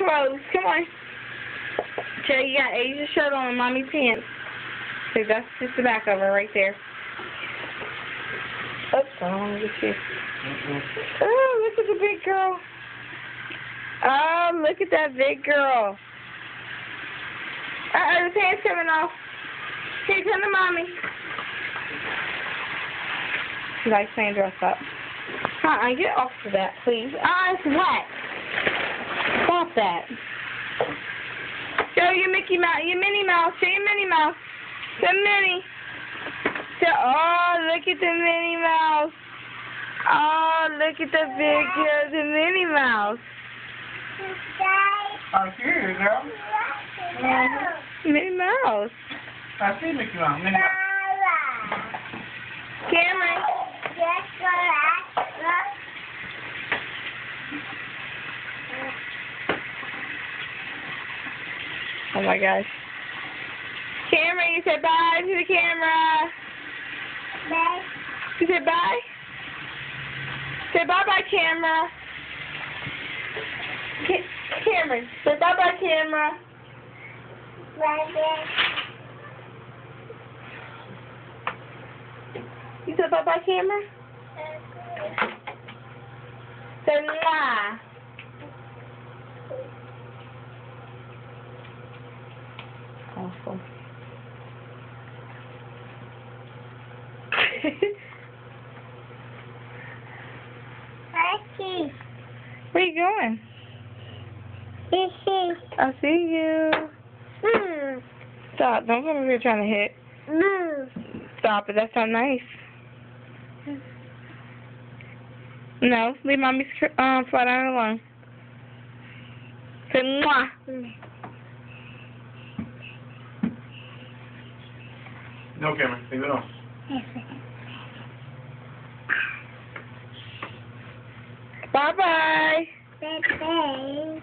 clothes. Come on. Okay, you got Asia's shirt on and Mommy's pants. So that's just the back of her right there. Oops, I don't want to get you. Oh, look at the big girl. Oh, look at that big girl. The pants coming off. Here, come to Mommy. She likes playing dress up. Get off of that, please. It's wet. Stop that. Show your Mickey Mouse, your Minnie Mouse. Show your Minnie Mouse. The Minnie. Oh, look at the Minnie Mouse. Oh, look at the big girl, the Minnie Mouse. I see you, girl. Minnie Mouse. I see Mickey Mouse. Minnie Mouse. Cameron. Oh my gosh. Cameron, you said bye to the camera. Bye. You said bye? Say bye-bye, camera. Cameron, say bye-bye, camera. Bye. You said bye-bye, camera? Say mwah. Awful. Where you going? I see you. Stop. Don't come over here trying to hit. Stop it. That's not nice. No. Leave Mommy's flat iron alone. Say mwah. No, Cameron. Leave it on. Bye-bye. Bye.